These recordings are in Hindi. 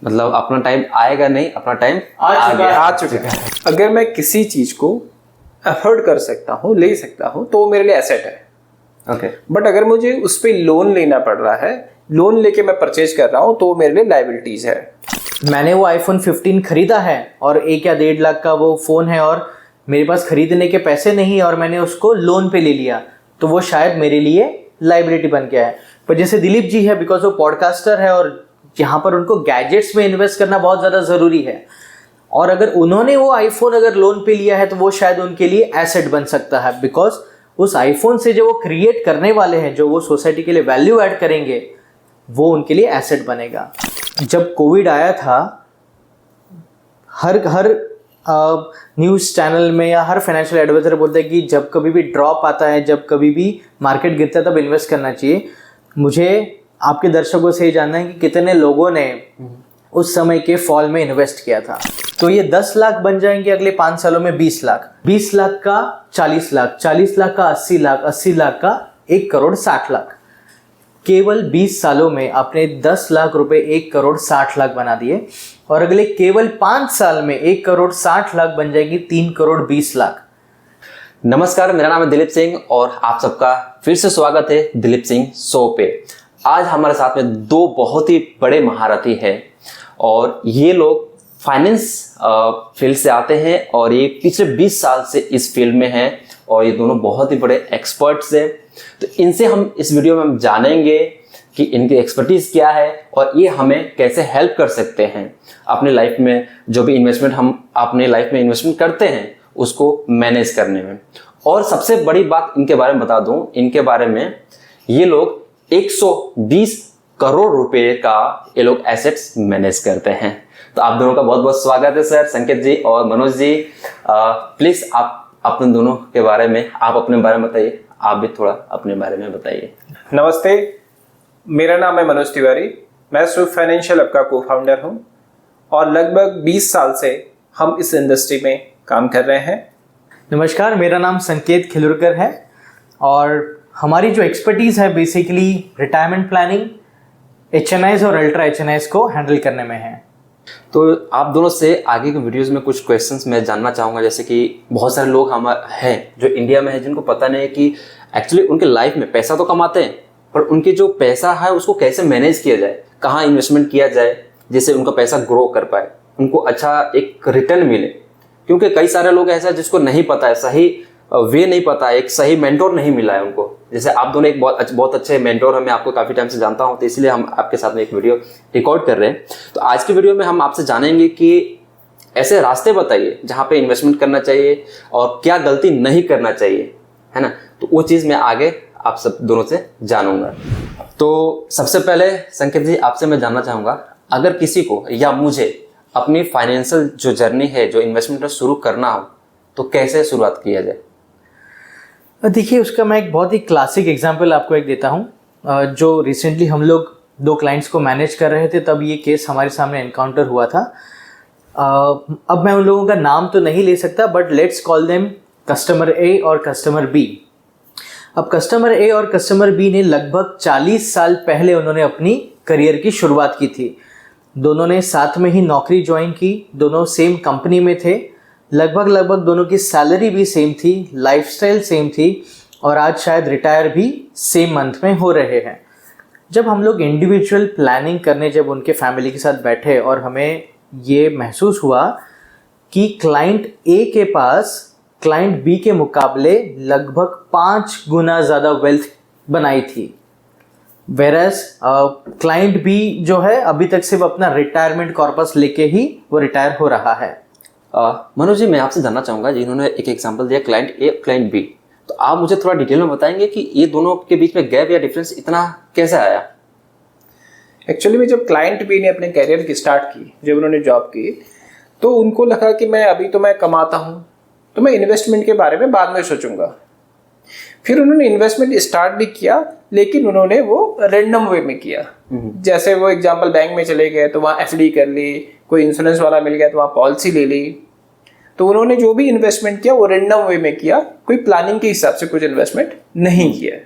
मतलब अपना टाइम आएगा नहीं, अपना टाइम आ चुका है। अगर मैं किसी चीज को अफोर्ड कर सकता हूँ, ले सकता हूँ, तो वो मेरे लिए एसेट है। ओके। बट अगर मुझे उस पर लोन लेना पड़ रहा है, लोन लेके मैं परचेज कर रहा हूँ, तो वो मेरे लिए लाइबिलिटीज है। मैंने वो आईफोन 15 खरीदा है और 1 या 1.5 लाख का वो फ़ोन है और मेरे पास खरीदने के पैसे नहीं और मैंने उसको लोन पे ले लिया, तो वो शायद मेरे लिए लाइबिलिटी बन गया है। पर जैसे दिलीप जी है, बिकॉज वो पॉडकास्टर है और यहाँ पर उनको गैजेट्स में इन्वेस्ट करना बहुत ज़्यादा ज़रूरी है, और अगर उन्होंने वो आईफोन अगर लोन पे लिया है तो वो शायद उनके लिए एसेट बन सकता है, बिकॉज उस आईफोन से जो वो क्रिएट करने वाले हैं, जो वो सोसाइटी के लिए वैल्यू ऐड करेंगे, वो उनके लिए एसेट बनेगा। जब कोविड आया था, हर न्यूज़ चैनल में या हर फाइनेंशियल एडवाइजर बोलता है कि जब कभी भी ड्रॉप आता है, जब कभी भी मार्केट गिरता है, तब इन्वेस्ट करना चाहिए। मुझे आपके दर्शकों से ये जानना है कि कितने लोगों ने उस समय के फॉल में इन्वेस्ट किया था। तो ये 10 लाख बन जाएंगे अगले 5 सालों में 20 लाख, 20 लाख का 40 लाख, 40 लाख का 80 लाख, 80 लाख का 1 करोड़ 60 लाख। केवल 20 सालों में आपने 10 लाख रुपए 1 करोड़ 60 लाख बना दिए, और अगले केवल 5 साल में 1 करोड़ 60 लाख बन जाएगी 3 करोड़ 20 लाख। नमस्कार, मेरा नाम है दिलीप सिंह और आप सबका फिर से स्वागत है दिलीप सिंह शो पे। आज हमारे साथ में 2 बहुत ही बड़े महारथी हैं और ये लोग फाइनेंस फील्ड से आते हैं और ये पिछले 20 साल से इस फील्ड में हैं और ये दोनों बहुत ही बड़े एक्सपर्ट्स हैं। तो इनसे हम इस वीडियो में हम जानेंगे कि इनकी एक्सपर्टीज क्या है और ये हमें कैसे हेल्प कर सकते हैं अपने लाइफ में, जो भी इन्वेस्टमेंट हम अपने लाइफ में इन्वेस्टमेंट करते हैं उसको मैनेज करने में। और सबसे बड़ी बात इनके बारे में बता दूं, इनके बारे में ये लोग 120 करोड़ रुपए का ये लोग एसेट्स मैनेज करते हैं। तो आप दोनों का बहुत बहुत स्वागत है सर, संकेत जी और मनोज जी। प्लीज आप अपने दोनों के बारे में, आप अपने बारे में बताइए, आप भी थोड़ा अपने बारे में बताइए। नमस्ते, मेरा नाम है मनोज तिवारी। मैं स्विफ्ट फाइनेंशियल ऐप का को फाउंडर हूँ और लगभग 20 साल से हम इस इंडस्ट्री में काम कर रहे हैं। नमस्कार, मेरा नाम संकेत खिलुरकर है और हमारी जो एक्सपर्टीज़ है बेसिकली रिटायरमेंट प्लानिंग, HNIs और अल्ट्रा HNIs को हैंडल करने में है। तो आप दोनों से आगे के वीडियोस में कुछ क्वेश्चंस मैं जानना चाहूँगा। जैसे कि बहुत सारे लोग हम हैं जो इंडिया में हैं जिनको पता नहीं है कि एक्चुअली उनके लाइफ में पैसा तो कमाते हैं, पर उनके जो पैसा है उसको कैसे मैनेज किया जाए, कहाँ इन्वेस्टमेंट किया जाए जिससे उनका पैसा ग्रो कर पाए, उनको अच्छा एक रिटर्न मिले। क्योंकि कई सारे लोग ऐसा जिसको नहीं पता है, सही वे नहीं पता है, एक सही मेंटोर नहीं मिला है उनको। जैसे आप दोनों एक बहुत अच्छे मेंटोर हैं, मैं आपको काफ़ी टाइम से जानता हूं, तो इसलिए हम आपके साथ में एक वीडियो रिकॉर्ड कर रहे हैं। तो आज की वीडियो में हम आपसे जानेंगे कि ऐसे रास्ते बताइए जहां पे इन्वेस्टमेंट करना चाहिए और क्या गलती नहीं करना चाहिए, है ना। तो वो चीज़ मैं आगे आप सब दोनों से जानूंगा। तो सबसे पहले संकेत जी आपसे मैं जानना चाहूँगा, अगर किसी को या मुझे अपनी फाइनेंशियल जो जर्नी है, जो इन्वेस्टमेंट शुरू करना हो, तो कैसे शुरुआत किया जाए? देखिए, उसका मैं एक बहुत ही क्लासिक एग्जांपल आपको एक देता हूँ। जो रिसेंटली हम लोग 2 क्लाइंट्स को मैनेज कर रहे थे, तब ये केस हमारे सामने एनकाउंटर हुआ था। अब मैं उन लोगों का नाम तो नहीं ले सकता, but let's call them customer A और कस्टमर बी। अब कस्टमर ए और कस्टमर बी ने लगभग 40 साल पहले उन्होंने अपनी करियर की शुरुआत की थी। दोनों ने साथ में ही नौकरी ज्वाइन की, दोनों सेम कंपनी में थे, लगभग दोनों की सैलरी भी सेम थी, लाइफस्टाइल सेम थी और आज शायद रिटायर भी सेम मंथ में हो रहे हैं। जब हम लोग इंडिविजुअल प्लानिंग करने जब उनके फैमिली के साथ बैठे और हमें ये महसूस हुआ कि क्लाइंट ए के पास क्लाइंट बी के मुकाबले लगभग 5 गुना ज़्यादा वेल्थ बनाई थी, वेरस क्लाइंट बी जो है अभी तक सिर्फ अपना रिटायरमेंट कॉर्पस लेके ही वो रिटायर हो रहा है। मनोज जी, मैं आपसे जानना चाहूँगा, जिन्होंने एक एग्जांपल दिया क्लाइंट ए क्लाइंट बी, तो आप मुझे थोड़ा डिटेल में बताएंगे कि ये दोनों के बीच में गैप या डिफरेंस इतना कैसे आया? एक्चुअली में जब क्लाइंट बी ने अपने करियर की स्टार्ट की, जब उन्होंने जॉब की, तो उनको लगा कि मैं अभी तो मैं कमाता हूँ, तो मैं इन्वेस्टमेंट के बारे में बाद में सोचूंगा। फिर उन्होंने इन्वेस्टमेंट स्टार्ट भी किया, लेकिन उन्होंने वो रैंडम वे में किया। जैसे वो एग्जांपल बैंक में चले गए तो वहाँ FD कर ली, कोई इंश्योरेंस वाला मिल गया तो वहाँ पॉलिसी ले ली। तो उन्होंने जो भी इन्वेस्टमेंट किया वो रैंडम वे में किया, कोई प्लानिंग के हिसाब से कुछ इन्वेस्टमेंट नहीं किया।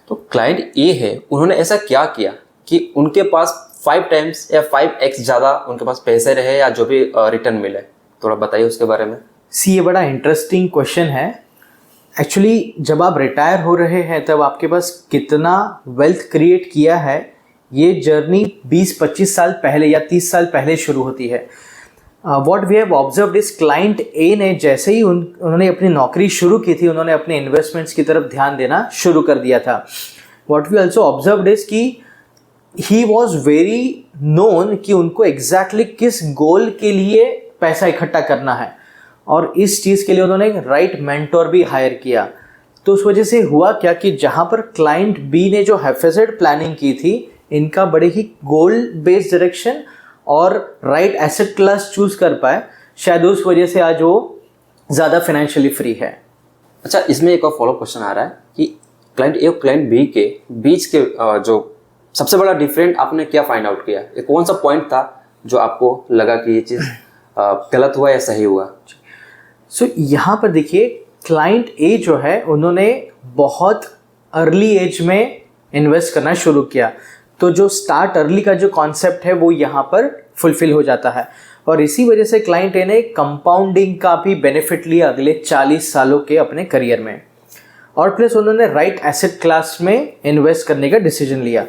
तो क्लाइंट ए है, उन्होंने ऐसा क्या किया कि उनके पास 5 टाइम्स या 5x ज़्यादा उनके पास पैसे रहे या जो भी रिटर्न मिले? थोड़ा बताइए उसके बारे में। ये बड़ा इंटरेस्टिंग क्वेश्चन है। एक्चुअली जब आप रिटायर हो रहे हैं तब आपके पास कितना वेल्थ क्रिएट किया है, ये जर्नी 20-25 साल पहले या 30 साल पहले शुरू होती है। व्हाट वी हैव ऑब्जर्व्ड इस क्लाइंट ए ने जैसे ही उन्होंने अपनी नौकरी शुरू की थी, उन्होंने अपने इन्वेस्टमेंट्स की तरफ ध्यान देना शुरू कर दिया था। What we also observed is कि ही वॉज वेरी नोन कि उनको एग्जैक्टली किस गोल के लिए पैसा इकट्ठा करना है, और इस चीज़ के लिए उन्होंने राइट मेंटोर भी हायर किया। तो उस वजह से हुआ क्या कि जहाँ पर क्लाइंट बी ने जो हैफेजेड प्लानिंग की थी, इनका बड़े ही गोल बेस्ड डायरेक्शन और राइट एसेट क्लास चूज कर पाए, शायद उस वजह से आज वो ज़्यादा फाइनेंशियली फ्री है। अच्छा, इसमें एक और फॉलो क्वेश्चन आ रहा है कि क्लाइंट ए और क्लाइंट बी के बीच के जो सबसे बड़ा डिफरेंट आपने क्या फाइंड आउट किया? ये कौन सा पॉइंट था जो आपको लगा कि ये चीज़ गलत हुआ या सही हुआ? सो यहाँ पर देखिए, क्लाइंट ए जो है उन्होंने बहुत अर्ली एज में इन्वेस्ट करना शुरू किया, तो जो स्टार्ट अर्ली का जो कॉन्सेप्ट है वो यहाँ पर फुलफिल हो जाता है, और इसी वजह से क्लाइंट ए ने कंपाउंडिंग का भी बेनिफिट लिया अगले 40 सालों के अपने करियर में, और प्लस उन्होंने राइट एसेट क्लास में इन्वेस्ट करने का डिसीजन लिया।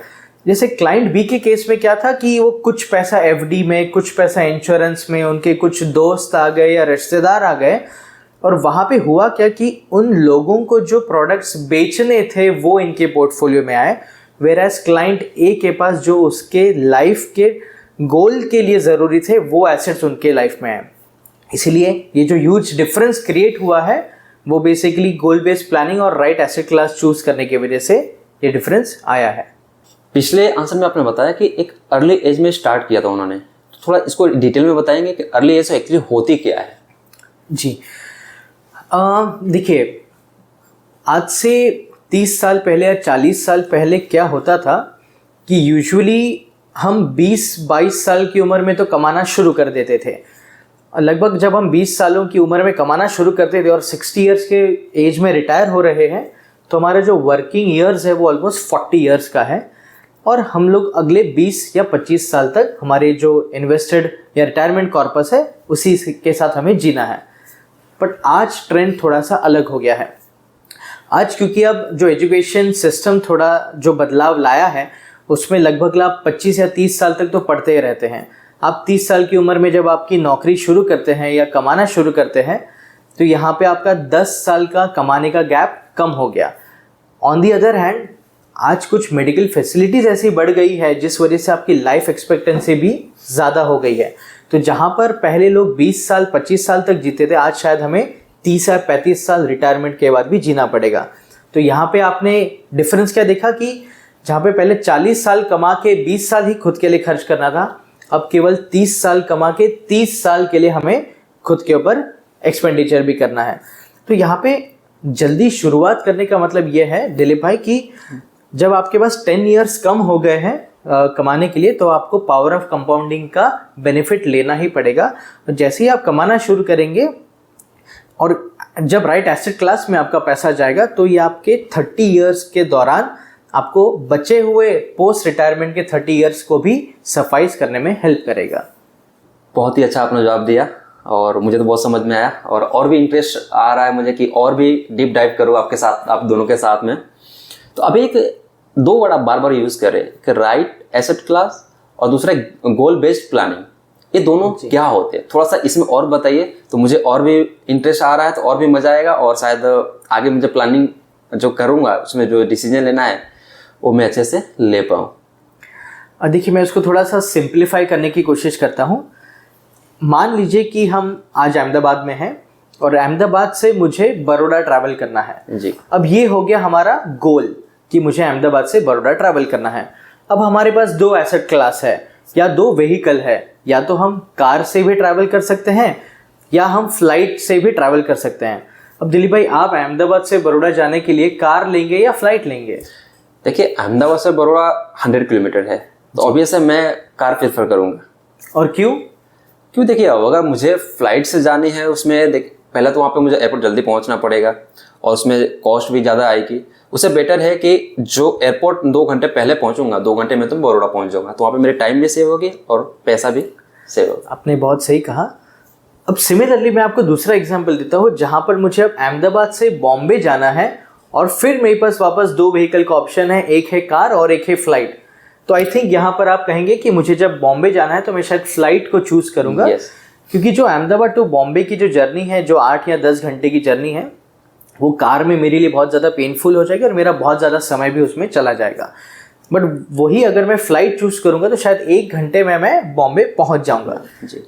जैसे क्लाइंट बी के केस में क्या था कि वो कुछ पैसा एफडी में, कुछ पैसा इंश्योरेंस में, उनके कुछ दोस्त आ गए या रिश्तेदार आ गए, और वहाँ पे हुआ क्या कि उन लोगों को जो प्रोडक्ट्स बेचने थे वो इनके पोर्टफोलियो में आए, वेराज क्लाइंट ए के पास जो उसके लाइफ के गोल के लिए ज़रूरी थे वो एसेट्स उनके लाइफ में आए। इसीलिए ये जो ह्यूज डिफरेंस क्रिएट हुआ है वो बेसिकली गोल बेस्ड प्लानिंग और राइट एसेट क्लास चूज करने की वजह से ये डिफरेंस आया है। पिछले आंसर में आपने बताया कि एक अर्ली एज में स्टार्ट किया था उन्होंने, तो थोड़ा इसको डिटेल में बताएंगे कि अर्ली एज एक्चुअली होती क्या है? जी देखिए, आज से 30 साल पहले या 40 साल पहले क्या होता था कि यूजुअली हम 20-22 साल की उम्र में तो कमाना शुरू कर देते थे। लगभग जब हम 20 सालों की उम्र में कमाना शुरू करते थे और 60 इयर्स के एज में रिटायर हो रहे हैं, तो हमारा जो वर्किंग ईयर्स है वो ऑलमोस्ट 40 इयर्स का है, और हम लोग अगले 20 या 25 साल तक हमारे जो इन्वेस्टेड या रिटायरमेंट कॉर्पस है उसी के साथ हमें जीना है। बट आज ट्रेंड थोड़ा सा अलग हो गया है। आज क्योंकि अब जो एजुकेशन सिस्टम थोड़ा जो बदलाव लाया है, उसमें लगभग आप 25 या 30 साल तक तो पढ़ते ही रहते हैं। आप 30 साल की उम्र में जब आपकी नौकरी शुरू करते हैं या कमाना शुरू करते हैं, तो यहाँ पे आपका 10 साल का कमाने का गैप कम हो गया। ऑन दी अदर हैंड, आज कुछ मेडिकल फैसिलिटीज़ ऐसी बढ़ गई है जिस वजह से आपकी लाइफ एक्सपेक्टेंसी भी ज़्यादा हो गई है। तो जहाँ पर पहले लोग 20 साल 25 साल तक जीते थे, आज शायद हमें 30 या 35 साल रिटायरमेंट के बाद भी जीना पड़ेगा। तो यहाँ पे आपने डिफरेंस क्या देखा कि जहाँ पे पहले 40 साल कमा के 20 साल ही खुद के लिए खर्च करना था, अब केवल 30 साल कमा के 30 साल के लिए हमें खुद के ऊपर एक्सपेंडिचर भी करना है। तो यहाँ पे जल्दी शुरुआत करने का मतलब ये है दिलीप भाई कि जब आपके पास 10 इयर्स कम हो गए हैं कमाने के लिए, तो आपको पावर ऑफ कंपाउंडिंग का बेनिफिट लेना ही पड़ेगा। जैसे ही आप कमाना शुरू करेंगे और जब राइट एसेट क्लास में आपका पैसा जाएगा, तो ये आपके 30 इयर्स के दौरान आपको बचे हुए पोस्ट रिटायरमेंट के 30 इयर्स को भी सफाइस करने में हेल्प करेगा। बहुत ही अच्छा आपने जवाब दिया और मुझे तो बहुत समझ में आया, और भी इंटरेस्ट आ रहा है मुझे कि और भी डीप डाइव करूँ आपके साथ, आप दोनों के साथ में। तो अभी एक दो वर्ड आप बार बार यूज़ कर रहे हैं कि राइट एसेट क्लास और दूसरा गोल बेस्ड प्लानिंग, ये दोनों क्या होते हैं? थोड़ा सा इसमें और बताइए, तो मुझे और भी इंटरेस्ट आ रहा है, तो और भी मज़ा आएगा, और शायद आगे मुझे प्लानिंग जो करूँगा उसमें जो डिसीजन लेना है वो मैं अच्छे से ले पाऊँ। देखिए, मैं उसको थोड़ा सा सिंप्लीफाई करने की कोशिश करता हूँ। मान लीजिए कि हम आज अहमदाबाद में हैं और अहमदाबाद से मुझे बड़ौदा ट्रैवल करना है जी। अब ये हो गया हमारा गोल कि मुझे अहमदाबाद से बड़ौदा ट्रैवल करना है। अब हमारे पास 2 एसेट क्लास है या 2 व्हीकल है, या तो हम कार से भी ट्रैवल कर सकते हैं या हम फ्लाइट से भी ट्रैवल कर सकते हैं। अब दिलीप भाई, आप अहमदाबाद से बड़ौदा जाने के लिए कार लेंगे या फ्लाइट लेंगे? देखिए, अहमदाबाद से बड़ौदा 100 किलोमीटर है, तो ऑब्वियस है मैं कार प्रेफर करूँगा। और क्यों? देखिए, अब अगर मुझे फ्लाइट से जानी है, उसमें पहला तो वहाँ पे मुझे एयरपोर्ट जल्दी पहुँचना पड़ेगा और उसमें कॉस्ट भी ज़्यादा आएगी। उससे बेटर है कि जो एयरपोर्ट 2 घंटे पहले पहुँचूंगा, 2 घंटे में तो बड़ौदा पहुँच जाऊँगा, तो वहाँ पे मेरी टाइम भी सेव होगी और पैसा भी सेव होगा। आपने बहुत सही कहा। अब सिमिलरली मैं आपको दूसरा एग्जांपल देता हूँ, जहाँ पर मुझे अब अहमदाबाद से बॉम्बे जाना है और फिर मेरे पास वापस 2 व्हीकल का ऑप्शन है, एक है कार और एक है फ्लाइट। तो आई थिंक यहाँ पर आप कहेंगे कि मुझे जब बॉम्बे जाना है तो मैं शायद फ्लाइट को चूज़ करूँगा। Yes. क्योंकि जो अहमदाबाद टू बॉम्बे की जो जर्नी है, जो 8 या 10 घंटे की जर्नी है, वो कार में मेरे लिए बहुत ज़्यादा पेनफुल हो जाएगी और मेरा बहुत ज़्यादा समय भी उसमें चला जाएगा। बट वही अगर मैं फ़्लाइट चूज़ करूँगा तो शायद 1 घंटे में मैं बॉम्बे पहुँच जाऊँगा।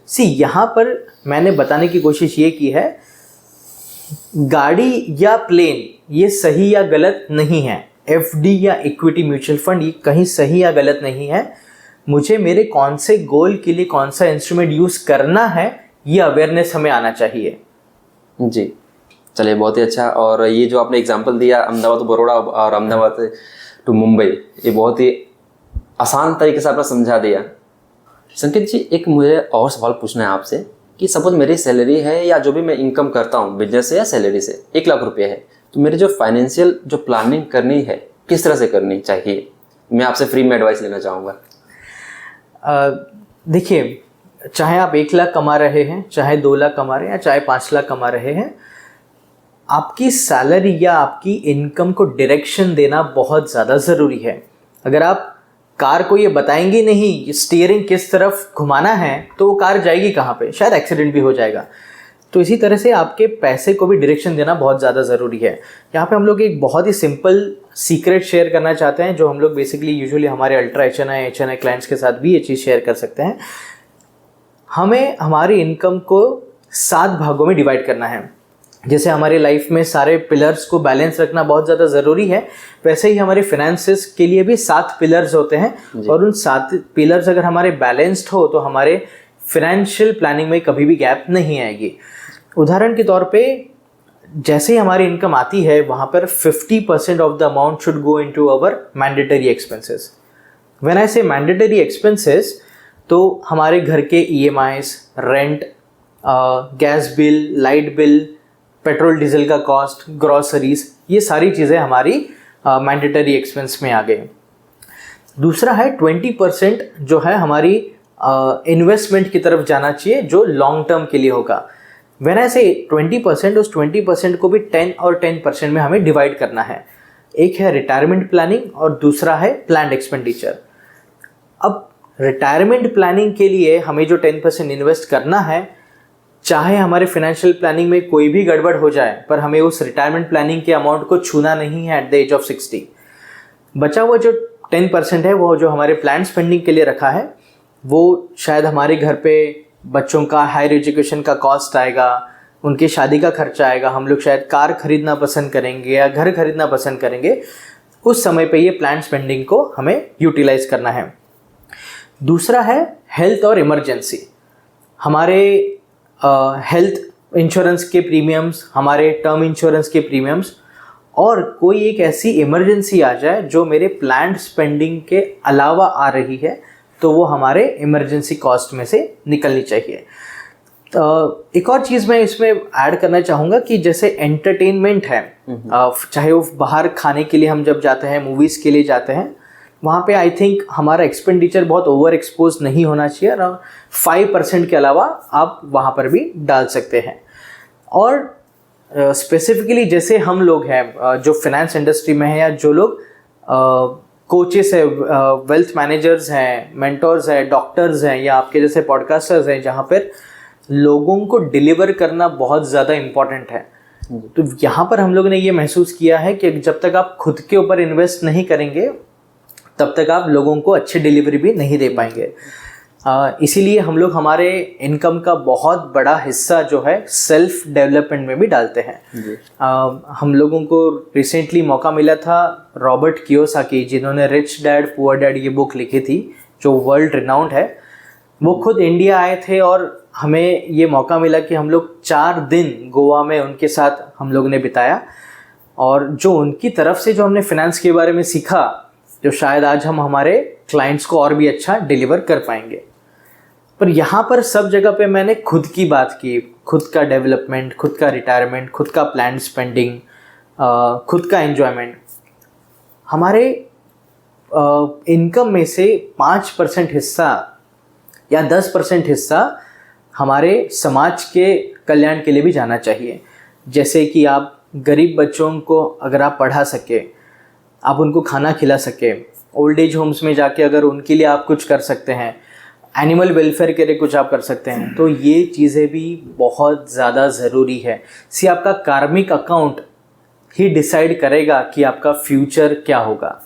सी यहाँ पर मैंने बताने की कोशिश ये की है, गाड़ी या प्लेन ये सही या गलत नहीं है, एफडी या इक्विटी म्यूचुअल फंड ये कहीं सही या गलत नहीं है। मुझे मेरे कौन से गोल के लिए कौन सा इंस्ट्रूमेंट यूज़ करना है, ये अवेयरनेस हमें आना चाहिए। जी, चलिए बहुत ही अच्छा। और ये जो आपने एग्जांपल दिया अहमदाबाद टू बड़ौदा और अहमदाबाद टू मुंबई, ये बहुत ही आसान तरीके से आपने समझा दिया। संकेत जी, एक मुझे और सवाल पूछना है आपसे कि सपोज मेरी सैलरी है या जो भी मैं इनकम करता हूँ बिजनेस से या सैलरी से 1 लाख रुपये है, तो मेरी जो फाइनेंशियल जो प्लानिंग करनी है किस तरह से करनी चाहिए? मैं आपसे फ्री में एडवाइस लेना चाहूँगा। देखिए, चाहे आप 1 लाख कमा रहे हैं, चाहे 2 लाख कमा रहे हैं, या चाहे 5 लाख कमा रहे हैं, आपकी सैलरी या आपकी इनकम को डायरेक्शन देना बहुत ज़्यादा ज़रूरी है। अगर आप कार को ये बताएंगे नहीं स्टीयरिंग किस तरफ घुमाना है, तो वो कार जाएगी कहाँ पे, शायद एक्सीडेंट भी हो जाएगा। तो इसी तरह से आपके पैसे को भी डायरेक्शन देना बहुत ज़्यादा ज़रूरी है। यहाँ पे हम लोग एक बहुत ही सिंपल सीक्रेट शेयर करना चाहते हैं, जो हम लोग बेसिकली यूजुअली हमारे अल्ट्रा HNI क्लाइंट्स के साथ भी ये चीज़ शेयर कर सकते हैं। हमें हमारी इनकम को 7 भागों में डिवाइड करना है। जैसे हमारी लाइफ में सारे पिलर्स को बैलेंस रखना बहुत ज़्यादा ज़रूरी है, वैसे ही हमारे फिनेंसेस के लिए भी 7 पिलर्स होते हैं। और उन 7 पिलर्स अगर हमारे बैलेंस्ड हो तो हमारे फिनेंशियल प्लानिंग में कभी भी गैप नहीं आएगी। उदाहरण के तौर पे, जैसे ही हमारी इनकम आती है वहाँ पर 50% of the amount should go into our mandatory expenses. When I say mandatory expenses, तो हमारे घर के EMIs, rent, gas bill, light bill, petrol diesel का कॉस्ट, ग्रॉसरीज, ये सारी चीज़ें हमारी मैंडेटरी एक्सपेंस में आ गई। दूसरा है 20% जो है हमारी इन्वेस्टमेंट की तरफ जाना चाहिए, जो लॉन्ग टर्म के लिए होगा। व्हेन आई से 20%, उस 20% को भी 10 और 10% में हमें डिवाइड करना है। एक है रिटायरमेंट प्लानिंग और दूसरा है प्लान्ड एक्सपेंडिचर। अब रिटायरमेंट प्लानिंग के लिए हमें जो 10% इन्वेस्ट करना है, चाहे हमारे फाइनेंशियल प्लानिंग में कोई भी गड़बड़ हो जाए, पर हमें उस रिटायरमेंट प्लानिंग के अमाउंट को छूना नहीं है एट द एज ऑफ 60। बचा हुआ जो 10% है, वो जो हमारे प्लान स्पेंडिंग के लिए रखा है, वो शायद हमारे घर पे बच्चों का हायर एजुकेशन का कॉस्ट आएगा, उनकी शादी का खर्चा आएगा, हम लोग शायद कार खरीदना पसंद करेंगे या घर खरीदना पसंद करेंगे। उस समय पे ये प्लान स्पेंडिंग को हमें यूटिलाइज करना है। दूसरा है हेल्थ और इमरजेंसी। हमारे हेल्थ इंश्योरेंस के प्रीमियम्स, हमारे टर्म इंश्योरेंस के प्रीमियम्स, और कोई एक ऐसी इमरजेंसी आ जाए जो मेरे प्लान्ड स्पेंडिंग के अलावा आ रही है, तो वो हमारे इमरजेंसी कॉस्ट में से निकलनी चाहिए। एक और चीज़ मैं इसमें ऐड करना चाहूँगा कि जैसे एंटरटेनमेंट है, चाहे वो बाहर खाने के लिए हम जब जाते हैं, मूवीज़ के लिए जाते हैं, वहाँ पे आई थिंक हमारा एक्सपेंडिचर बहुत ओवर एक्सपोज नहीं होना चाहिए। अराउंड 5% के अलावा आप वहाँ पर भी डाल सकते हैं। और स्पेसिफिकली जैसे हम लोग हैं जो फाइनेंस इंडस्ट्री में हैं, या जो लोग कोचेस है, वेल्थ मैनेजर्स हैं, मेंटोर्स हैं, डॉक्टर्स हैं, या आपके जैसे पॉडकास्टर्स हैं, जहाँ पर लोगों को डिलीवर करना बहुत ज़्यादा इम्पॉर्टेंट है। तो यहाँ पर हम लोगों ने ये महसूस किया है कि जब तक आप खुद के ऊपर इन्वेस्ट नहीं करेंगे, तब तक आप लोगों को अच्छी डिलीवरी भी नहीं दे पाएंगे। इसीलिए हम लोग हमारे इनकम का बहुत बड़ा हिस्सा जो है सेल्फ डेवलपमेंट में भी डालते हैं। हम लोगों को रिसेंटली मौका मिला था रॉबर्ट कियोसाकी, जिन्होंने रिच डैड पुअर डैड ये बुक लिखी थी, जो वर्ल्ड रिनाउंड है। वो खुद इंडिया आए थे और हमें ये मौका मिला कि हम लोग 4 दिन गोवा में उनके साथ हम लोग ने बिताया, और जो उनकी तरफ से जो हमने फिनेंस के बारे में सीखा, जो शायद आज हम हमारे क्लाइंट्स को और भी अच्छा डिलीवर कर पाएंगे। पर यहाँ पर सब जगह पे मैंने खुद की बात की, खुद का डेवलपमेंट, खुद का रिटायरमेंट, खुद का प्लान स्पेंडिंग, खुद का एन्जॉयमेंट। हमारे इनकम में से 5% हिस्सा या 10% हिस्सा हमारे समाज के कल्याण के लिए भी जाना चाहिए। जैसे कि आप गरीब बच्चों को अगर आप पढ़ा सके, आप उनको खाना खिला सके, ओल्ड एज होम्स में जाके अगर उनके लिए आप कुछ कर सकते हैं, एनिमल वेलफेयर के लिए कुछ आप कर सकते हैं, तो ये चीज़ें भी बहुत ज़्यादा ज़रूरी है। आपका कार्मिक अकाउंट ही डिसाइड करेगा कि आपका फ्यूचर क्या होगा।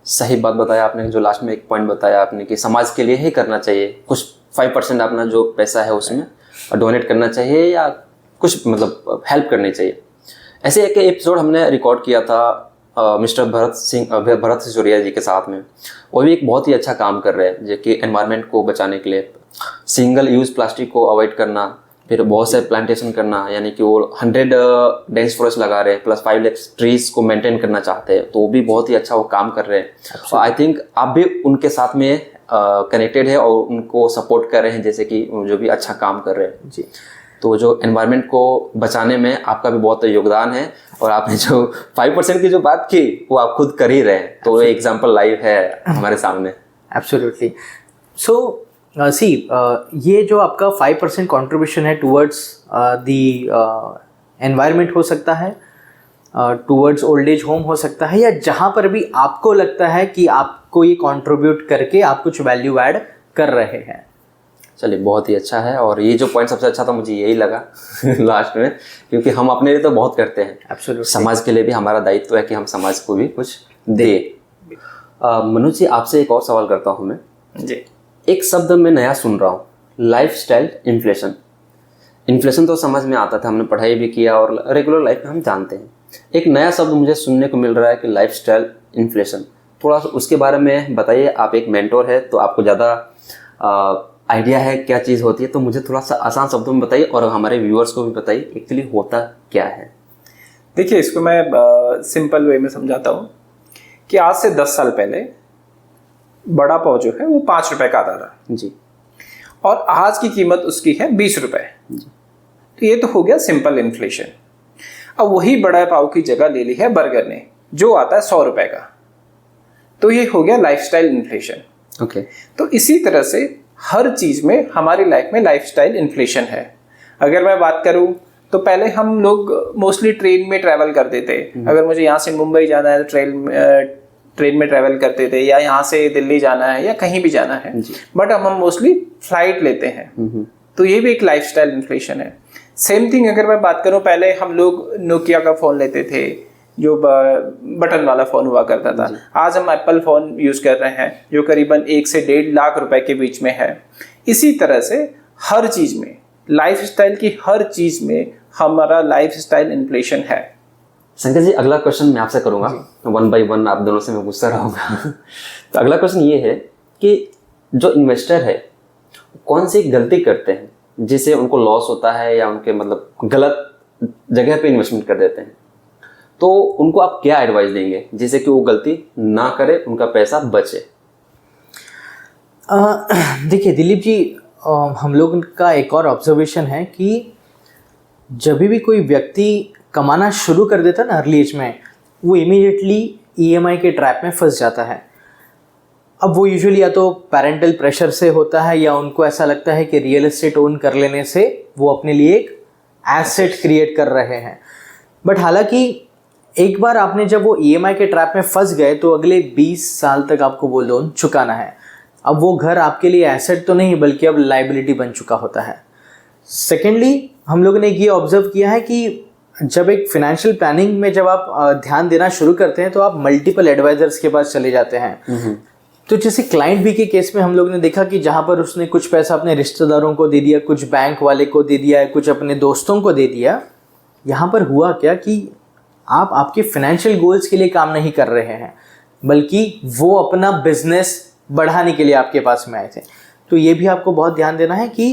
सही बात बताया आपने, जो लास्ट में एक पॉइंट बताया आपने कि समाज के लिए ही करना चाहिए, कुछ 5% अपना जो पैसा है उसमें डोनेट करना चाहिए या कुछ मतलब हेल्प करनी चाहिए। ऐसे एक एपिसोड हमने रिकॉर्ड किया था मिस्टर भरत सिसोदिया जी के साथ में। वो भी एक बहुत ही अच्छा काम कर रहे हैं जो कि एनवायरनमेंट को बचाने के लिए सिंगल यूज़ प्लास्टिक को अवॉइड करना, फिर बहुत से प्लांटेशन करना, यानी कि वो 100 डेंस फॉरेस्ट लगा रहे हैं, प्लस 5 लाख ट्रीज को मेंटेन करना चाहते हैं। तो वो भी बहुत ही अच्छा वो काम कर रहे हैं। और आई थिंक आप भी उनके साथ में कनेक्टेड है और उनको सपोर्ट कर रहे हैं, जैसे कि जो भी अच्छा काम कर रहे हैं जी। तो जो एनवायरनमेंट को बचाने में आपका भी बहुत योगदान है। और आपने जो 5% की जो बात की वो आप खुद कर ही रहे हैं, तो ये एग्जांपल लाइव है हमारे सामने। एब्सोल्युटली। सो ये जो आपका 5% कंट्रीब्यूशन है टुवर्ड्स द एनवायरनमेंट हो सकता है, टुवर्ड्स ओल्ड एज होम हो सकता है, या जहाँ पर भी आपको लगता है कि आपको ये कंट्रीब्यूट करके आप कुछ वैल्यू ऐड कर रहे हैं। चलिए, बहुत ही अच्छा है। और ये जो पॉइंट सबसे अच्छा था मुझे यही लगा लास्ट में, क्योंकि हम अपने लिए तो बहुत करते हैं, एब्सोल्युटली, समाज के लिए भी हमारा दायित्व है कि हम समाज को भी कुछ दे। मनोज जी, आपसे एक और सवाल करता हूँ मैं जी। एक शब्द मैं नया सुन रहा हूँ, लाइफस्टाइल इन्फ्लेशन। इन्फ्लेशन तो समझ में आता था, हमने पढ़ाई भी किया और रेगुलर लाइफ में हम जानते हैं। एक नया शब्द मुझे सुनने को मिल रहा है कि लाइफस्टाइल इन्फ्लेशन। थोड़ा सा उसके बारे में बताइए। आप एक मेंटोर है तो आपको ज़्यादा आइडिया है क्या चीज़ होती है, तो मुझे थोड़ा सा आसान शब्दों में बताइए और हमारे व्यूअर्स को भी बताइए एक्चुअली होता क्या है। देखिए, इसको मैं सिंपल वे में समझाता हूँ कि आज से 10 साल पहले बड़ा पाव जो है वो 5 रुपए का आता था जी, और आज की कीमत उसकी है 20 रुपए। तो ये तो हो गया सिंपल इन्फ्लेशन। अब वही बड़ा पाव की जगह ले ली है बर्गर ने, जो आता है 100 रुपए का। तो ये हो गया लाइफस्टाइल इन्फ्लेशन। ओके। तो इसी तरह से हर चीज में हमारी लाइफ में लाइफस्टाइल इन्फ्लेशन है। अगर मैं बात करूं तो पहले हम लोग मोस्टली ट्रेन में ट्रैवल करते थे। अगर मुझे यहाँ से मुंबई जाना है तो ट्रेन में ट्रैवल करते थे, या यहाँ से दिल्ली जाना है या कहीं भी जाना है, बट अब हम मोस्टली फ्लाइट लेते हैं। तो ये भी एक लाइफस्टाइल इन्फ्लेशन है। सेम थिंग अगर मैं बात करूं, पहले हम लोग नोकिया का फोन लेते थे जो बटन वाला फोन हुआ करता था। आज हम एप्पल फोन यूज कर रहे हैं जो करीबन 1 से 1.5 लाख रुपए के बीच में है। इसी तरह से हर चीज में, लाइफस्टाइल की हर चीज में हमारा लाइफस्टाइल इन्फ्लेशन है। शंकर जी, अगला क्वेश्चन मैं आपसे करूंगा, 1 बाय 1 आप दोनों से मैं पूछता रहूंगा। तो अगला क्वेश्चन ये है कि जो इन्वेस्टर है कौन सी गलती करते हैं जिससे उनको लॉस होता है या उनके मतलब गलत जगह पे इन्वेस्टमेंट कर देते हैं, तो उनको आप क्या एडवाइस देंगे जिससे कि वो गलती ना करे, उनका पैसा बचे? देखिए दिलीप जी, हम लोग का एक और ऑब्जर्वेशन है कि जब भी कोई व्यक्ति कमाना शुरू कर देता है ना अर्ली एज में, वो इमीडिएटली ईएमआई के ट्रैप में फंस जाता है। अब वो यूजुअली या तो पेरेंटल प्रेशर से होता है या उनको ऐसा लगता है कि रियल एस्टेट ओन कर लेने से वो अपने लिए एक एसेट क्रिएट कर रहे हैं। बट हालांकि एक बार आपने जब वो ईएमआई के ट्रैप में फंस गए तो अगले 20 साल तक आपको वो लोन चुकाना है। अब वो घर आपके लिए एसेट तो नहीं बल्कि अब लाइबिलिटी बन चुका होता है। सेकेंडली, हम लोगों ने ये ऑब्जर्व किया है कि जब एक फाइनेंशियल प्लानिंग में जब आप ध्यान देना शुरू करते हैं तो आप मल्टीपल एडवाइजर्स के पास चले जाते हैं। तो जैसे क्लाइंट बी के केस में हम लोग ने देखा कि जहाँ पर उसने कुछ पैसा अपने रिश्तेदारों को दे दिया, कुछ बैंक वाले को दे दिया, कुछ अपने दोस्तों को दे दिया, यहाँ पर हुआ क्या कि आप आपके फाइनेंशियल गोल्स के लिए काम नहीं कर रहे हैं बल्कि वो अपना बिजनेस बढ़ाने के लिए आपके पास में आए थे। तो ये भी आपको बहुत ध्यान देना है कि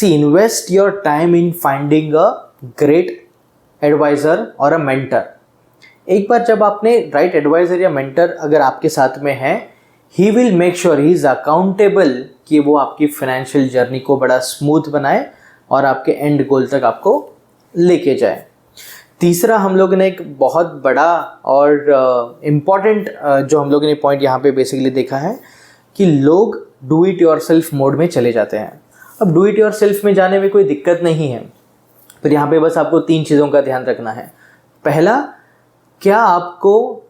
invest your time in finding a great advisor और अ मेंटर। एक बार जब आपने राइट एडवाइज़र या मेंटर अगर आपके साथ में है, he will make sure, he is accountable कि वो आपकी फाइनेंशियल जर्नी को बड़ा स्मूथ बनाए और आपके एंड गोल तक आपको लेके जाए। तीसरा हम लोगों ने एक बहुत बड़ा और इम्पॉर्टेंट जो हम लोगों ने पॉइंट यहाँ पे बेसिकली देखा है कि लोग do it your self mode में चले जाते हैं। अब डू इट योर सेल्फ में जाने में कोई दिक्कत नहीं है, पर यहाँ पे बस आपको 3 चीज़ों का ध्यान रखना है। पहला, क्या आपको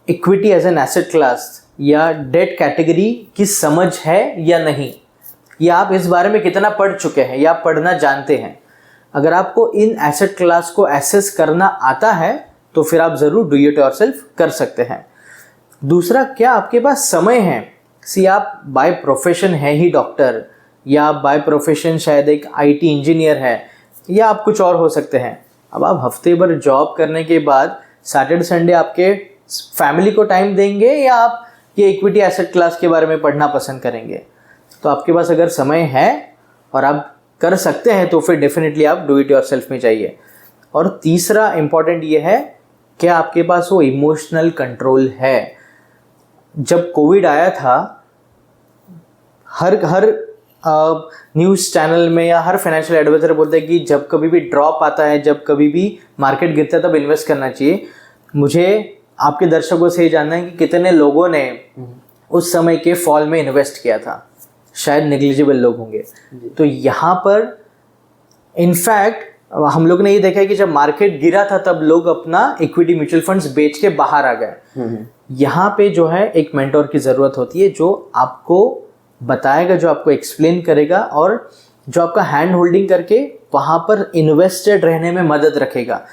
equity as an asset class या डेट कैटेगरी की समझ है या नहीं, या आप इस बारे में कितना पढ़ चुके हैं या पढ़ना जानते हैं। अगर आपको इन एसेट क्लास को एसेस करना आता है तो फिर आप ज़रूर डू इट योरसेल्फ कर सकते हैं। दूसरा, क्या आपके पास समय है। सी आप बाय प्रोफेशन है ही डॉक्टर, या आप बाय प्रोफेशन शायद एक आईटी इंजीनियर है, या आप कुछ और हो सकते हैं। अब आप हफ्ते भर जॉब करने के बाद सैटरडे संडे आपके फैमिली को टाइम देंगे या आप ये इक्विटी एसेट क्लास के बारे में पढ़ना पसंद करेंगे। तो आपके पास अगर समय है और आप कर सकते हैं तो फिर डेफिनेटली आप डू इट योरसेल्फ में जाइए। और तीसरा इम्पॉर्टेंट ये है कि आपके पास वो इमोशनल कंट्रोल है। जब कोविड आया था, हर न्यूज़ चैनल में या हर फाइनेंशियल एडवाइजर बोलते हैं कि जब कभी भी ड्रॉप आता है, जब कभी भी मार्केट गिरता है, तब इन्वेस्ट करना चाहिए। मुझे आपके दर्शकों से ये जानना है कि कितने लोगों ने उस समय के फॉल में इन्वेस्ट किया था। शायद नेग्लिजिबल लोग होंगे। तो यहाँ पर इनफैक्ट हम लोग ने ये देखा है कि जब मार्केट गिरा था तब लोग अपना इक्विटी म्यूचुअल फंड्स बेच के बाहर आ गए। यहाँ पे जो है एक मेंटोर की ज़रूरत होती है जो आपको बताएगा, जो आपको एक्सप्लेन करेगा और जो आपका हैंड होल्डिंग करके वहाँ पर इन्वेस्टेड रहने में मदद रखेगा।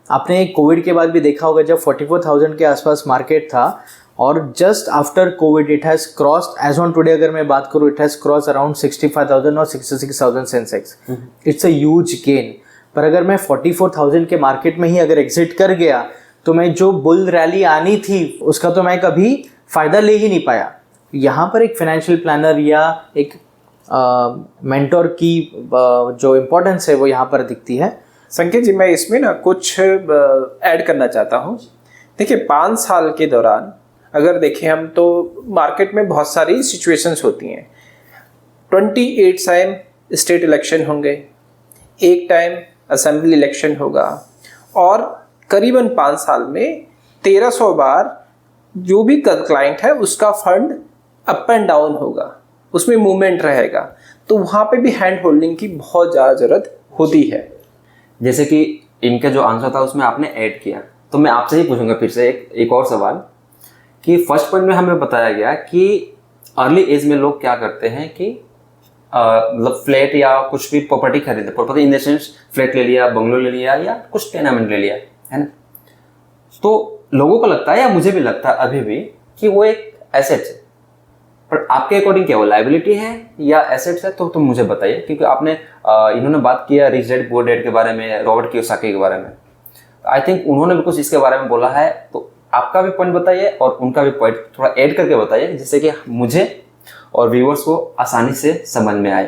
आपने कोविड के बाद भी देखा होगा, जब 44,000 के आसपास मार्केट था और just after covid it has crossed, as on today अगर मैं बात करूँ, इट हैज़ क्रॉस अराउंड 65,000 और 66,000 Sensex. It's a huge gain. पर अगर मैं 44,000 के मार्केट में ही अगर एग्जिट कर गया तो मैं जो बुल रैली आनी थी उसका तो मैं कभी फ़ायदा ले ही नहीं पाया। यहाँ पर एक फाइनेंशियल प्लानर या एक मेंटोर की जो इम्पोर्टेंस है वो यहाँ पर दिखती है। संकेत जी, मैं इसमें ना कुछ ऐड करना चाहता हूँ। देखिए, 5 साल के दौरान अगर देखें हम तो मार्केट में बहुत सारी सिचुएशंस होती हैं। 28 टाइम स्टेट इलेक्शन होंगे, एक टाइम असेंबली इलेक्शन होगा और करीबन 5 साल में 1300 बार जो भी क्लाइंट है उसका फंड अप एंड डाउन होगा, उसमें मूवमेंट रहेगा। तो वहाँ पे भी हैंड होल्डिंग की बहुत ज़्यादा ज़रूरत होती है। जैसे कि इनका जो आंसर था उसमें आपने ऐड किया, तो मैं आपसे ही पूछूंगा फिर से एक और सवाल कि फर्स्ट पॉइंट में हमें बताया गया कि अर्ली एज में लोग क्या करते हैं कि मतलब फ्लैट या कुछ भी प्रॉपर्टी खरीदे, property in the sense flat ले लिया, बंगलो ले लिया या कुछ टेनामेंट ले लिया, है ना। तो लोगों को लगता है या मुझे भी लगता है अभी भी कि वो एक एसेट है, पर आपके अकॉर्डिंग क्या वो लाइबिलिटी है या एसेट्स है? तो तुम मुझे बताइए, क्योंकि आपने इन्होंने बात किया रिच डैड पुअर डैड के बारे में, रॉबर्ट कियोसाकी के बारे में। आई थिंक उन्होंने भी कुछ इसके बारे में बोला है, तो आपका भी पॉइंट बताइए और उनका भी पॉइंट थोड़ा ऐड करके बताइए, जिससे कि मुझे और व्यूअर्स को आसानी से समझ में आए।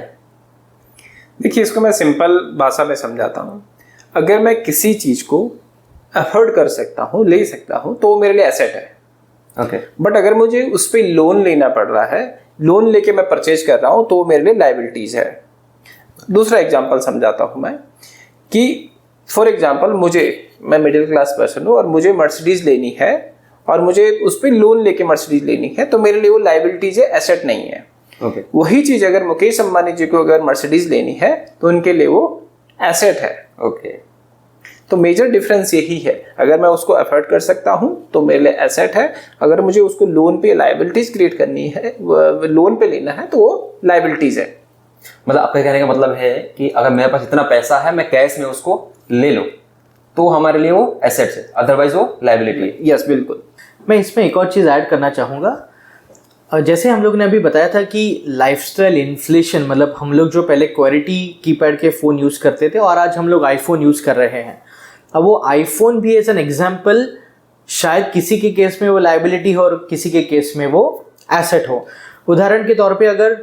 देखिए, इसको मैं सिंपल भाषा में समझाता हूँ। अगर मैं किसी चीज़ को अफोर्ड कर सकता हूँ, ले सकता हूँ, तो वो मेरे लिए एसेट है। ओके। बट अगर मुझे उस पर लोन लेना पड़ रहा है, लोन लेके मैं परचेज कर रहा हूँ, तो वो मेरे लिए लाइबिलिटीज़ है। दूसरा एग्जांपल समझाता हूँ मैं कि फॉर एग्जांपल मैं मिडिल क्लास पर्सन हूँ और मुझे मर्सिडीज़ लेनी है और मुझे उस पर लोन लेके मर्सिडीज़ लेनी है, तो मेरे लिए वो लाइबिलिटीज़ है, एसेट नहीं है। ओके। वही चीज़ अगर मुकेश अंबानी जी को अगर मर्सिडीज़ लेनी है तो उनके लिए वो एसेट है। ओके। तो मेजर डिफरेंस यही है, अगर मैं उसको अफोर्ड कर सकता हूँ तो मेरे लिए एसेट है, अगर मुझे उसको लोन पे लाइबिलिटीज क्रिएट करनी है, लोन पे लेना है, तो वो लाइबिलिटीज है। मतलब आपका कहने का मतलब है कि अगर मेरे पास इतना पैसा है मैं कैश में उसको ले लूँ तो हमारे लिए वो एसेट्स है, अदरवाइज वो लाइबिलिटी है। यस, बिल्कुल। मैं इसमें एक और चीज़ ऐड करना चाहूँगा। जैसे हम लोग ने अभी बताया था कि लाइफस्टाइल इन्फ्लेशन, मतलब हम लोग जो पहले क्वालिटी कीपैड के फ़ोन यूज़ करते थे और आज हम लोग आईफोन यूज़ कर रहे हैं। अब वो आईफोन भी एज एन एग्जाम्पल, शायद किसी के केस में वो लाइबिलिटी हो और किसी के केस में वो एसेट हो। उदाहरण के तौर पे अगर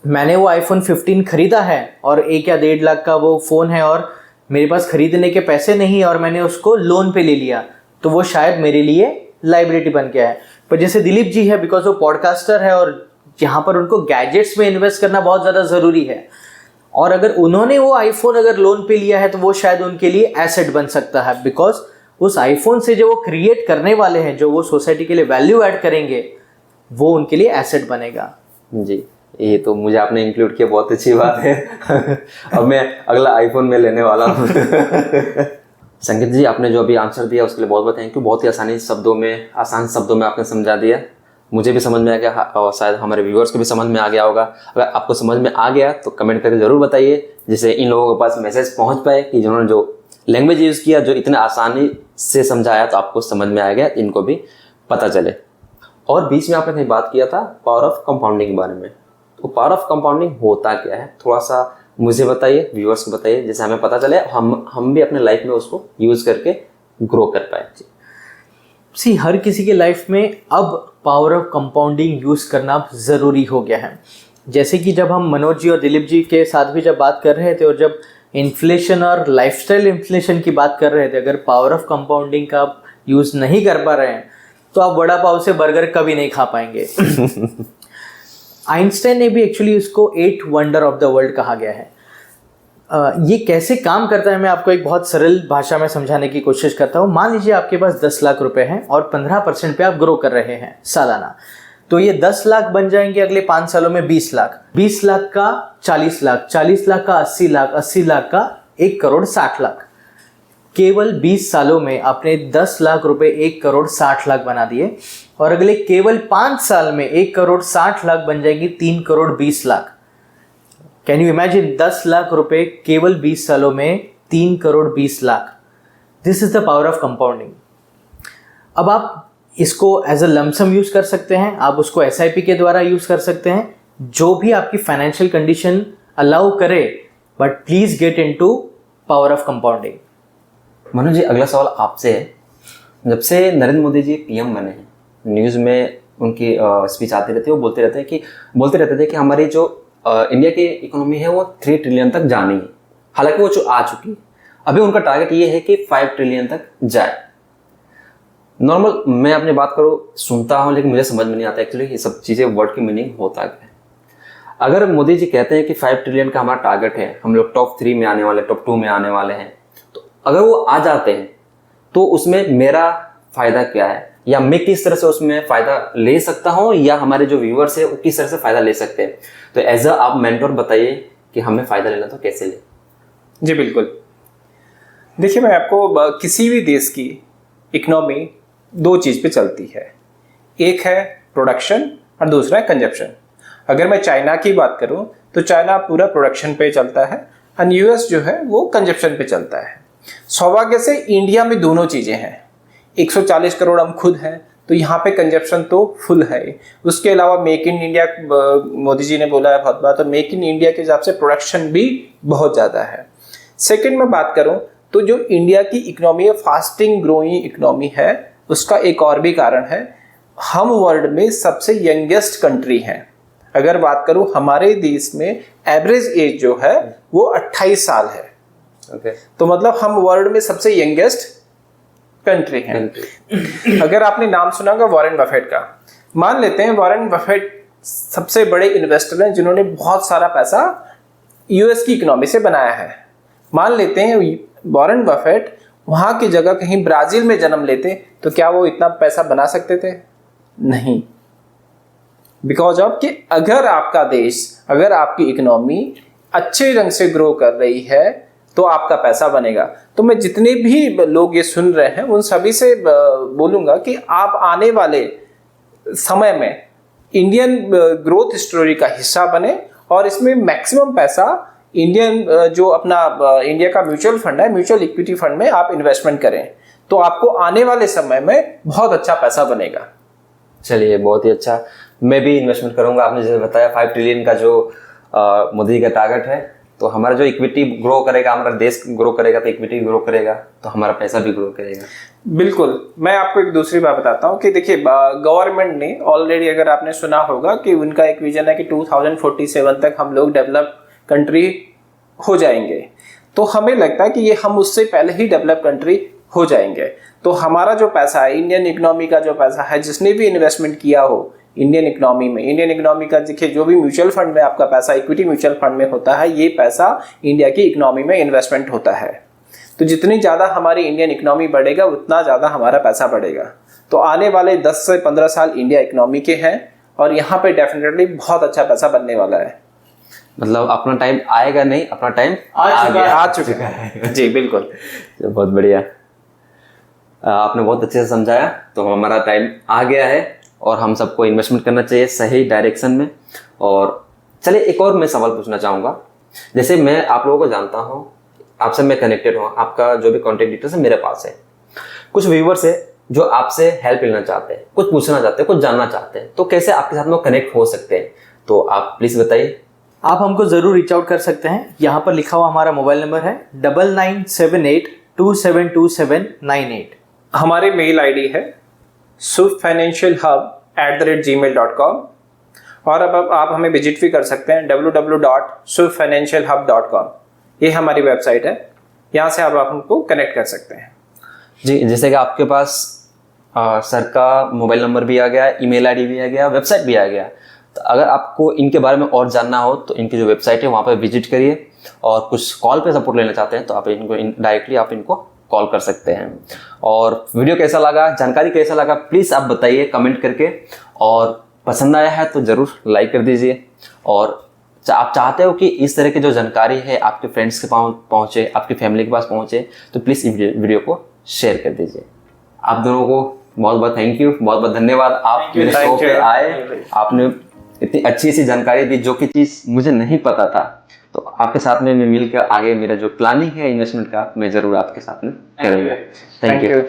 मैंने वो आईफोन 15 खरीदा है और 1 या 1.5 लाख का वो फ़ोन है और मेरे पास खरीदने के पैसे नहीं और मैंने उसको लोन पे ले लिया, तो वो शायद मेरे लिए लाइबिलिटी बन गया है। पर जैसे दिलीप जी है, बिकॉज वो पॉडकास्टर है और यहाँ पर उनको गैजेट्स में इन्वेस्ट करना बहुत ज़्यादा ज़रूरी है, और अगर उन्होंने वो आईफोन अगर लोन पे लिया है तो वो शायद उनके लिए एसेट बन सकता है, बिकॉज उस आईफोन से जो वो क्रिएट करने वाले हैं, जो वो सोसाइटी के लिए वैल्यू ऐड करेंगे, वो उनके लिए एसेट बनेगा। जी, ये तो मुझे आपने इंक्लूड किया, बहुत अच्छी बात है। अब मैं अगला आईफोन में लेने वाला हूँ। संकेत जी, आपने जो अभी आंसर दिया उसके लिए बहुत बहुत थैंक यू। बहुत ही आसान शब्दों में आपने समझा दिया, मुझे भी समझ में आ गया और शायद हमारे व्यूअर्स को भी समझ में आ गया होगा। अगर आपको समझ में आ गया तो कमेंट करके ज़रूर बताइए, जिससे इन लोगों के पास मैसेज पहुंच पाए कि जिन्होंने जो लैंग्वेज यूज़ किया, जो इतने आसानी से समझाया, तो आपको समझ में आ गया, इनको भी पता चले। और बीच में आपने कहीं बात किया था पावर ऑफ कंपाउंडिंग के बारे में, तो पावर ऑफ कंपाउंडिंग होता क्या है, थोड़ा सा मुझे बताइए, व्यूअर्स को बताइए, जिससे हमें पता चले, हम भी अपने लाइफ में उसको यूज़ करके ग्रो कर पाए। सी, हर किसी के लाइफ में अब पावर ऑफ कंपाउंडिंग यूज़ करना ज़रूरी हो गया है। जैसे कि जब हम मनोज जी और दिलीप जी के साथ भी जब बात कर रहे थे, और जब इन्फ्लेशन और लाइफस्टाइल इन्फ्लेशन की बात कर रहे थे, अगर पावर ऑफ कंपाउंडिंग का आप यूज़ नहीं कर पा रहे हैं तो आप वड़ा पाव से बर्गर कभी नहीं खा पाएंगे। आइंस्टाइन ने भी एक्चुअली उसको 8 वंडर ऑफ द वर्ल्ड कहा गया है। ये कैसे काम करता है, मैं आपको एक बहुत सरल भाषा में समझाने की कोशिश करता हूँ। मान लीजिए आपके पास 10 लाख रुपए हैं और 15% पे आप ग्रो कर रहे हैं सालाना, तो ये 10 लाख बन जाएंगे अगले 5 सालों में 20 लाख, 20 लाख का 40 लाख, 40 लाख का 80 लाख, 80 लाख का 1 करोड़ 60 लाख। केवल 20 सालों में आपने 10 लाख रुपए 1 करोड़ 60 लाख बना दिए, और अगले केवल 5 साल में 1 करोड़ 60 लाख बन जाएंगे 3 crore 20 lakh. Can you imagine, 10 lakh रुपए केवल 20 सालों में 3 crore 20 lakh. This is the power of compounding. अब आप इसको एज अ लमसम यूज कर सकते हैं, आप उसको SIP के द्वारा यूज कर सकते हैं, जो भी आपकी फाइनेंशियल कंडीशन अलाउ करे, but please get into power of compounding. Manoj ji, अगला सवाल आपसे है। जब से नरेंद्र मोदी जी PM बने हैं, न्यूज़ में उनकी स्पीच आती रहती है, वो बोलते रहते थे कि हमारी जो इंडिया की इकोनॉमी है वो 3 ट्रिलियन तक जानी है। हालांकि वो आ चुकी, अभी उनका टारगेट ये है कि 5 ट्रिलियन तक जाए। नॉर्मल मैं अपनी बात करूँ, सुनता हूँ, लेकिन मुझे समझ में नहीं आता एक्चुअली ये सब चीज़ें, वर्ड की मीनिंग होता क्या है। अगर मोदी जी कहते हैं कि 5 ट्रिलियन का हमारा टारगेट है, हम लोग टॉप 3 में आने वाले, टॉप 2 में आने वाले हैं, तो अगर वो आ जाते हैं तो उसमें मेरा फ़ायदा क्या है, या मैं किस तरह से उसमें फ़ायदा ले सकता हूँ, या हमारे जो व्यूअर्स है वो किस तरह से फ़ायदा ले सकते हैं। तो एज अ आप मेंटोर बताइए कि हमें फ़ायदा लेना तो कैसे ले। जी बिल्कुल। देखिए, मैं आपको किसी भी देश की इकोनॉमी 2 चीज़ पे चलती है, एक है प्रोडक्शन और दूसरा है कंजप्शन। अगर मैं चाइना की बात करूं तो चाइना पूरा प्रोडक्शन पे चलता है और US जो है वो कंजप्शन पे चलता है। सौभाग्य से इंडिया में दोनों चीज़ें हैं। 140 करोड़ हम खुद हैं, तो यहाँ पे कंजप्शन तो फुल है। उसके अलावा make in India Modi ji ने बोला है बहुत बार, तो मेक इन इंडिया के हिसाब से प्रोडक्शन भी बहुत ज़्यादा है। सेकेंड में बात करूँ तो जो इंडिया की इकोनॉमी है, फास्टिंग ग्रोइंग इकोनॉमी है, उसका एक और भी कारण है, हम वर्ल्ड में सबसे यंगेस्ट कंट्री हैं। अगर बात करूं हमारे देश में एवरेज एज जो है वो 28 साल है। तो मतलब हम वर्ल्ड में सबसे यंगेस्ट कंट्री हैं। अगर आपने नाम सुना होगा वॉरेन बफेट का, मान लेते हैं वॉरेन बफेट सबसे बड़े इन्वेस्टर हैं जिन्होंने बहुत सारा पैसा US की इकोनॉमी से बनाया है। मान लेते हैं वॉरेन बफेट वहाँ की जगह कहीं ब्राज़ील में जन्म लेते तो क्या वो इतना पैसा बना सकते थे? नहीं। बिकॉज ऑफ कि अगर आपका देश, अगर आपकी इकोनॉमी अच्छे ढंग से ग्रो कर रही है तो आपका पैसा बनेगा। तो मैं जितने भी लोग ये सुन रहे हैं उन सभी से बोलूँगा कि आप आने वाले समय में इंडियन ग्रोथ स्टोरी का हिस्सा बने और इसमें मैक्सिमम पैसा इंडियन जो अपना इंडिया का म्यूचुअल फंड है, म्यूचुअल इक्विटी फंड में आप इन्वेस्टमेंट करें तो आपको आने वाले समय में बहुत अच्छा पैसा बनेगा। चलिए, बहुत ही अच्छा। मैं भी इन्वेस्टमेंट करूंगा। आपने जैसे बताया 5 ट्रिलियन का जो मोदी का टारगेट है, तो हमारा जो इक्विटी ग्रो करेगा, हमारा देश ग्रो करेगा तो इक्विटी ग्रो करेगा तो हमारा पैसा भी ग्रो करेगा। बिल्कुल। मैं आपको एक दूसरी बात बताता हूँ कि देखिए गवर्नमेंट ने ऑलरेडी, अगर आपने सुना होगा कि उनका एक विजन है कि 2047 तक हम लोग डेवलप कंट्री हो जाएंगे। तो हमें लगता है कि ये हम उससे पहले ही डेवलप कंट्री हो जाएंगे। तो हमारा जो पैसा है, इंडियन इकोनॉमी का जो पैसा है, जिसने भी इन्वेस्टमेंट किया हो इंडियन इकोनॉमी का, देखिए जो भी म्यूचुअल फंड में आपका पैसा इक्विटी म्यूचुअल फंड में होता है, ये पैसा इंडिया की इकोनॉमी में इन्वेस्टमेंट होता है। तो जितनी ज़्यादा हमारी इंडियन इकोनॉमी बढ़ेगा उतना ज़्यादा हमारा पैसा बढ़ेगा। तो आने वाले 10 से 15 साल इंडिया इकोनॉमी के हैं और यहाँ पे डेफिनेटली बहुत अच्छा पैसा बनने वाला है। मतलब अपना टाइम आएगा नहीं, अपना टाइम आ चुका है जी, बिल्कुल। बहुत बढ़िया, आपने बहुत अच्छे से समझाया। तो हमारा टाइम आ गया है और हम सबको इन्वेस्टमेंट करना चाहिए सही डायरेक्शन में। और चलिए एक और मैं सवाल पूछना चाहूँगा। जैसे मैं आप लोगों को जानता हूँ, आपसे मैं कनेक्टेड हूँ, आपका जो भी कॉन्टेक्ट डिटेल्स है मेरे पास है। कुछ व्यूवर्स है जो आपसे हेल्प लेना चाहते हैं, कुछ पूछना चाहते हैं, कुछ जानना चाहते हैं, तो कैसे आपके साथ में कनेक्ट हो सकते हैं? तो आप प्लीज़ बताइए। आप हमको ज़रूर रीच आउट कर सकते हैं। यहाँ पर लिखा हुआ हमारा मोबाइल नंबर है 9978272798। हमारे मेल आईडी है suvfinancialhub@gmail.com और अब आप हमें विजिट भी कर सकते हैं www.suvfinancialhub.com। ये हमारी वेबसाइट है, यहाँ से आप हमको कनेक्ट कर सकते हैं। जी, जैसे कि आपके पास सर का मोबाइल नंबर भी आ गया, ईमेल आईडी भी आ गया, वेबसाइट भी आ गया। तो अगर आपको इनके बारे में और जानना हो तो इनकी जो वेबसाइट है वहाँ पर विजिट करिए। और कुछ कॉल पे सपोर्ट लेना चाहते हैं तो आप इनको डायरेक्टली आप इनको कॉल कर सकते हैं। और वीडियो कैसा लगा, जानकारी कैसा लगा, प्लीज़ आप बताइए कमेंट करके। और पसंद आया है तो ज़रूर लाइक कर दीजिए। और आप चाहते हो कि इस तरह की जो जानकारी है आपके फ्रेंड्स के पास पहुँचे, आपकी फैमिली के पास पहुँचे, तो प्लीज़ इस वीडियो को शेयर कर दीजिए। आप दोनों को बहुत बहुत थैंक यू, बहुत बहुत धन्यवाद। आप मेरे शो पे आए, आपने इतनी अच्छी सी जानकारी दी जो कि चीज़ मुझे नहीं पता था। तो आपके साथ में मैं मिलकर आगे मेरा जो प्लानिंग है इन्वेस्टमेंट का, मैं ज़रूर आपके साथ में करूँगा। Thank you.